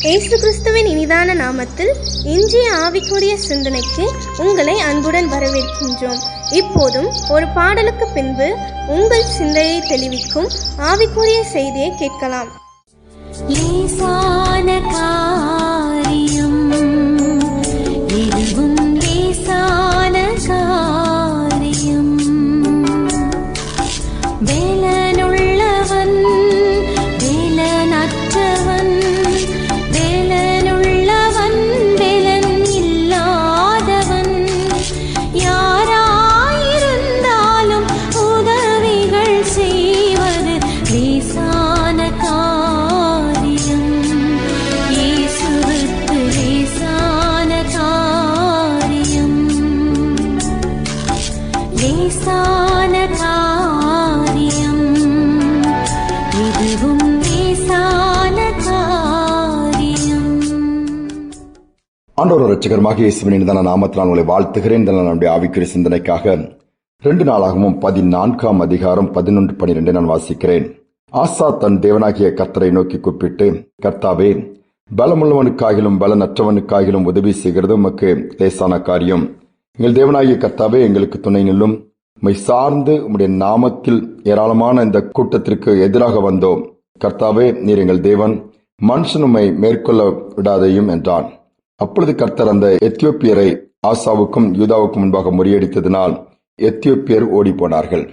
இயேசு கிறிஸ்துவின் இனிதான நாமத்தில் இன்றைய ஆவிக்குரிய சிந்தனைக்கு உங்களை அன்புடன் வரவேற்கின்றோம். இப்போதும் ஒரு பாடலுக்கு பின்பு உங்கள் சிந்தையை தெளிவிக்கும் ஆவிக்குரிய செய்தியை கேட்கலாம். லேசான காரியம், இதுவும் லேசான காரியம். வேலனுள்ளவன் வேலனற்றவன், வேலனுள்ளவன் வேலன் இல்லாதவன், யாராயிருந்தாலும் உதவிகள் செய்வது லேசான காரியம். இயேசுவுக்கு லேசான காரியம், லேசான காரியம், இதுவும் லேசான காரியம். ஆண்டவர் இரட்சகருமாகிய இயேசுவின் இனிதான நாமத்தில் நான் உங்களை வாழ்த்துகிறேன். நம்முடைய ஆவிக்குரிய சிந்தனைக்காக 2 நாளாகவும் 14ஆம் அதிகாரம் 11-12 நான் வாசிக்கிறேன். ஆசா தன் தேவனாகிய கர்த்தரை நோக்கி கூப்பிட்டு, கர்த்தாவே, பலமுள்ளவனுக்காகிலும் பலனற்றவனுக்காகிலும் உதவி செய்கிறது உமக்கு லேசான காரியம். எங்கள் தேவனாகிய கர்த்தாவே, எங்களுக்கு துணை நில்லும். உம்மை சார்ந்து உம்முடைய நாமத்தில் ஏராளமான இந்த கூட்டத்திற்கு எதிராக வந்தோம். கர்த்தாவே, நீர் எங்கள் தேவன், மனுஷன் உம்மை மேற்கொள்ள விடாதையும் என்றான். அப்பொழுது கர்த்தர் அந்த எத்தியோப்பியரை ஆசாவுக்கும் யூதாவுக்கும் முன்பாக முறியடித்ததினால் எத்தியோப்பியர் ஓடி போனார்கள்.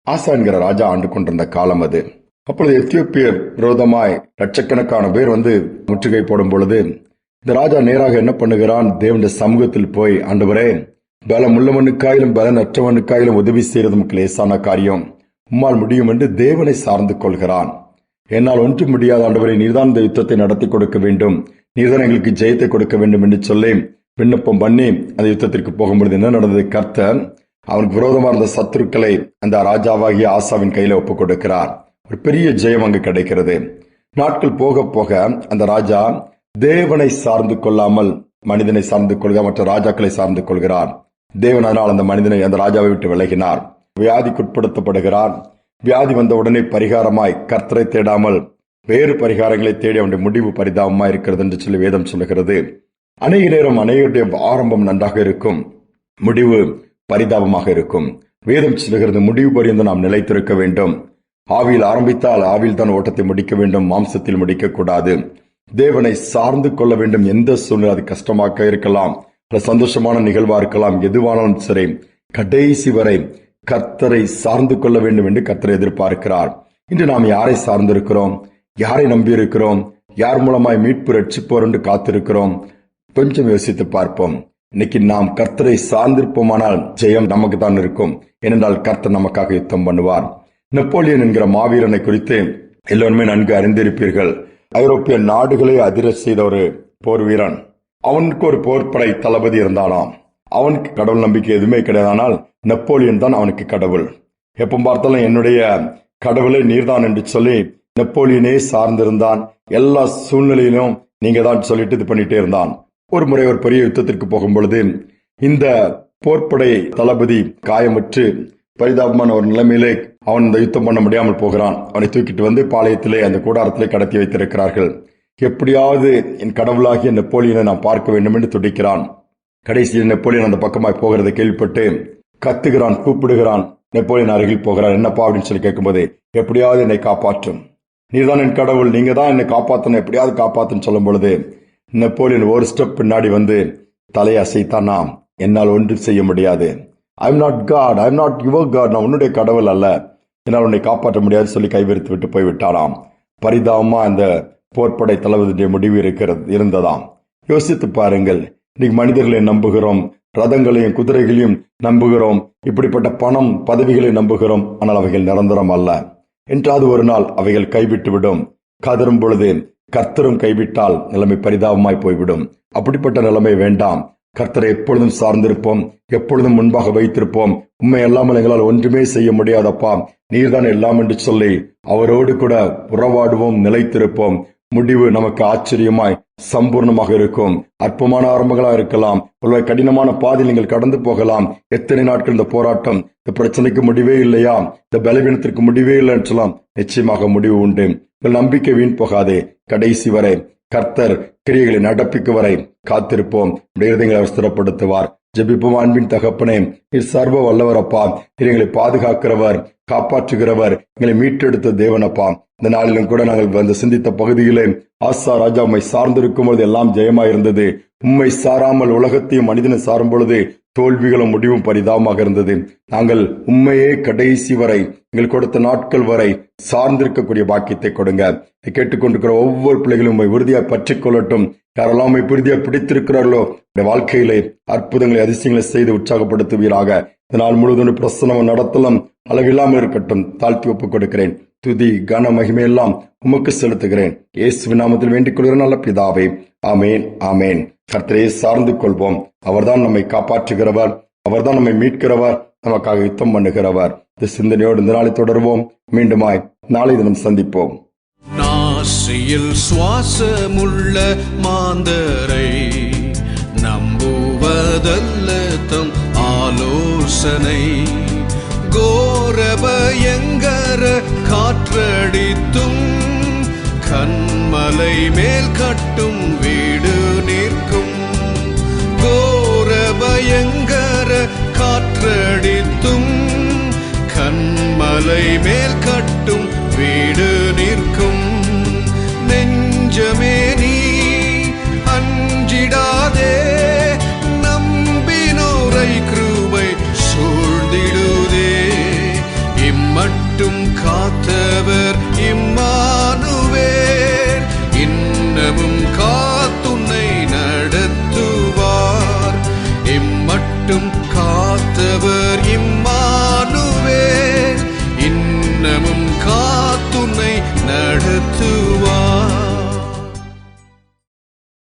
ஆசா என்கிற ராஜா ஆண்டு கொண்டிருந்த காலம் அது. அப்பொழுது எத்தியோப்பியர் விரோதமாய் லட்சக்கணக்கான பேர் வந்து முற்றுகை போடும் பொழுது இந்த ராஜா நேராக என்ன பண்ணுகிறான்? தேவனுடைய சமூகத்தில் போய், ஆண்டவரே, பலமுள்ளவனுக்காயிலும் பலனற்றவனுக்காயிலும் உதவி செய்வது உமக்கு லேசான காரியம், உம்மால் முடியும் என்று தேவனை சார்ந்து கொள்கிறான். என்னால் ஒன்றும் முடியாத ஆண்டவரை, நீர்தான் இந்த யுத்தத்தை நடத்தி கொடுக்க வேண்டும், நீர்தான் எங்களுக்கு ஜெயத்தை கொடுக்க வேண்டும் என்று சொல்லி விண்ணப்பம் பண்ணி அந்த யுத்தத்திற்கு போகும்பொழுது என்ன நடந்தது? கர்த்தர் அவனுக்கு விரோதமாக இருந்த சத்துருக்களை அந்த ராஜாவாகிய ஆசாவின் கையில ஒப்புக் கொடுக்கிறார். ஒரு பெரிய ஜெயம் அங்கு கிடைக்கிறது. நாட்கள் போக போக அந்த ராஜா தேவனை சார்ந்து கொள்ளாமல் மனிதனை சார்ந்து கொள்கிறார், மற்ற ராஜாக்களை சார்ந்து கொள்கிறார். தேவன் அதனால் அந்த மனிதனை, அந்த ராஜாவை விட்டு விலகினார். வியாதிக்குட்படுத்தப்படுகிறார். வியாதி வந்த உடனே பரிகாரமாய் கர்த்தரை தேடாமல் வேறு பரிகாரங்களை தேடி அவனுடைய முடிவு பரிதாபமாய் இருக்கிறது என்று சொல்லி வேதம் சொல்லுகிறது. அநேக நேரம் அநேகருடைய ஆரம்பம் நன்றாக இருக்கும், முடிவு பரிதாபமாக இருக்கும். வேதம் சொல்லுகிறது, முடிவு பரியந்தம் நாம் நிலைத்திருக்க வேண்டும். ஆவியில் ஆரம்பித்தால் ஆவியில் தான் ஓட்டத்தை முடிக்க வேண்டும், மாம்சத்தில் முடிக்க கூடாது. தேவனை சார்ந்து கொள்ள வேண்டும். எந்த சூழ்நிலை, அது கஷ்டமாக இருக்கலாம், சந்தோஷமான நிகழ்வா இருக்கலாம், எதுவானாலும் சரி, கடைசி வரை கர்த்தரை சார்ந்து கொள்ள வேண்டும் என்று கர்த்தரை எதிர்பார்க்கிறார். இன்று நாம் யாரை சார்ந்திருக்கிறோம்? யாரை நம்பியிருக்கிறோம்? யார் மூலமாய் மீட்பு ரட்சிப்போர் என்று காத்திருக்கிறோம்? கொஞ்சம் யோசித்து பார்ப்போம். இன்னைக்கு நாம் கர்த்தரை சார்ந்திருப்போமானால் ஜெயம் நமக்கு தான் இருக்கும். ஏனென்றால் கர்த்தர் நமக்காக யுத்தம் பண்ணுவார். நெப்போலியன் என்கிற மாவீரனை குறித்து எல்லோருமே நன்கு அறிந்திருப்பீர்கள். ஐரோப்பிய நாடுகளை அதிர செய்த ஒரு போர் வீரன். அவனுக்கு ஒரு போர்ப்படை தளபதி இருந்தானாம். அவனுக்கு கடவுள் நம்பிக்கை எதுவுமே கிடையாதானால் நெப்போலியன் தான் அவனுக்கு கடவுள். எப்ப பார்த்தாலும் என்னுடைய கடவுளை நீர்தான் என்று சொல்லி நெப்போலியனே சார்ந்திருந்தான். எல்லா சூழ்நிலையிலும் நீங்க தான் சொல்லிட்டு இது பண்ணிட்டே இருந்தான். ஒரு முறை ஒரு பெரிய யுத்தத்திற்கு போகும் பொழுது இந்த போர்ப்படை தளபதி காயமுற்று பரிதாபமான ஒரு நிலைமையிலே அவன் இந்த யுத்தம் பண்ண முடியாமல் போகிறான். அவனை தூக்கிட்டு வந்து பாளையத்திலே, அந்த கூடாரத்திலே கடத்தி வைத்திருக்கிறார்கள். எப்படியாவது என் கடவுளாகிய நெப்போலியனை நான் பார்க்க வேண்டும் என்று துடிக்கிறான். கடைசியில் நெப்போலியன் அந்த பக்கமாய் போகிறதை கேள்விப்பட்டு கத்துகிறான், கூப்பிடுகிறான். நெப்போலியன் அருகில் போகிறான். என்னப்பா அப்படின்னு சொல்லி கேட்கும்போது, எப்படியாவது என்னை காப்பாற்றும், நீதான் என் கடவுள், நீங்க தான் என்னை காப்பாற்றணும், எப்படியாவது காப்பாற்றுன்னு சொல்லும் பொழுது நெப்போலியன் ஒரு ஸ்டெப் பின்னாடி வந்து தலையை அசைத்தானாம். என்னால் ஒன்றும் செய்ய முடியாது. I am not God, I am not your God, நான் உன்னுடைய கடவுள் அல்ல, என்னால் உன்னை காப்பாற்ற முடியாது சொல்லி கைவிரித்து விட்டு போய்விட்டானாம். பரிதாபமா அந்த போர்ப்படை தளபதியுடைய முடிவு இருந்ததாம். யோசித்து பாருங்கள். இன்னைக்கு மனிதர்களை நம்புகிறோம், ரதங்களையும் குதிரைகளையும் நம்புகிறோம், இப்படிப்பட்ட பணம் பதவிகளை நம்புகிறோம். ஆனால் அவைகள் நிரந்தரம் அல்ல. என்றாவது ஒரு நாள் அவைகள் கைவிட்டு விடும். கதரும் பொழுது கர்த்தரும் கைவிட்டால் நிலைமை பரிதாபமாய் போய்விடும். அப்படிப்பட்ட நிலைமை வேண்டாம். கர்த்தரை எப்பொழுதும் சார்ந்திருப்போம், எப்பொழுதும் முன்பாக வைத்திருப்போம். உண்மை அல்லாமல் எங்களால் ஒன்றுமே செய்ய முடியாதப்பா, நீர்தான் எல்லாம் என்று சொல்லி அவரோடு கூட உறவாடுவோம், நிலைத்திருப்போம். முடிவு நமக்கு ஆச்சரியமாய் சம்பூர்ணமாக இருக்கும். அற்பமான ஆரம்பங்களா இருக்கலாம், ஒரு கடினமான பாதையில் நீங்கள் கடந்து போகலாம். எத்தனை நாட்கள் இந்த போராட்டம், இந்த பிரச்சனைக்கு முடிவே இல்லையா, இந்த பலவீனத்திற்கு முடிவே இல்லை என்று சொல்லலாம். நிச்சயமாக முடிவு உண்டு. நம்பிக்கை வீண் போகாதே. கடைசி வரை கர்த்தர் கிரியைகளை நடப்பிக்கும் வரை காத்திருப்போம். இருதயங்களை அவர் ஸ்திரப்படுத்துவார். ஜெபிப்போம். அன்பின் தகப்பனே, நீர் சர்வ வல்லவரப்பா, நீர் எங்களை பாதுகாக்கிறவர், காப்பாற்றுகிறவர், எங்களை மீட்டெடுத்த தேவனப்பா. இந்த நாளிலும் கூட நாங்கள் வந்து சிந்தித்த பகுதியிலே ஆசா ராஜா உம்மை சார்ந்திருக்கும் பொழுது எல்லாம் ஜெயமாயிருந்தது. உம்மை சாராமல் உலகத்தையும் மனிதனை சாரும் பொழுது தோல்விகளும் முடிவும் பரிதாபமாக இருந்தது. நாங்கள் உண்மையே கடைசி வரை எங்கள் கொடுத்த நாட்கள் வரை சார்ந்திருக்கக்கூடிய பாக்கியத்தை கொடுங்க. கேட்டுக்கொண்டிருக்கிற ஒவ்வொரு பிள்ளைகளும் உண்மை உறுதியாய் பற்றிக் கொள்ளட்டும். யாரெல்லாம் உண்மை உறுதியாய் பிடித்திருக்கிறார்களோ வாழ்க்கையிலே அற்புதங்களை அதிசயங்களை செய்து உற்சாகப்படுத்துவீராக. இந்த நாள் முழுவதும் பிரசனம் நடத்தலாம் அளவில்லாமல் இருக்கட்டும். தாழ்த்தி ஒப்புக் கொடுக்கிறேன். துதி கன மகிமையெல்லாம் உமக்கு செலுத்துகிறேன். இயேசுவின் நாமத்தில் வேண்டிக் கொள்கிற நல்ல பிதாவே, ஆமேன், ஆமேன். கர்த்தரையே சார்ந்து கொள்வோம். அவர்தான் நம்மை காப்பாற்றுகிறவர், அவர்தான் நம்மை மீட்கிறவர், நமக்காக யுத்தம் பண்ணுகிறவர். இந்த சிந்தனையோடு இந்த நாளை தொடர்வோம். மீண்டுமாய் நாளை தினம் சந்திப்போம். நாசியில் சுவாசமுள்ள மாந்தரை நம்புவதல்ல தம் ஆலோசனை. கோரபயங்கர காற்றடித்தும் கண்மலை மேல் கட்டும் வீடு நிற்கும். கோரபயங்கர காற்றடித்தும் கண்மலை மேல் கட்டும் வீடு நிற்கும். நெஞ்சமே நீ அஞ்சிடாதே, நம்பினோரை கிருபை சூழ்ந்திடுதே. இம்மட்டும் காத்தவர் இம்மானுவேல், இன்னமும் காத்துன்னை நடத்துவார். இம்மட்டும் காத்தவர் இம்மானுவேல், இன்னமும் காத்துன்னை நடத்துவார்.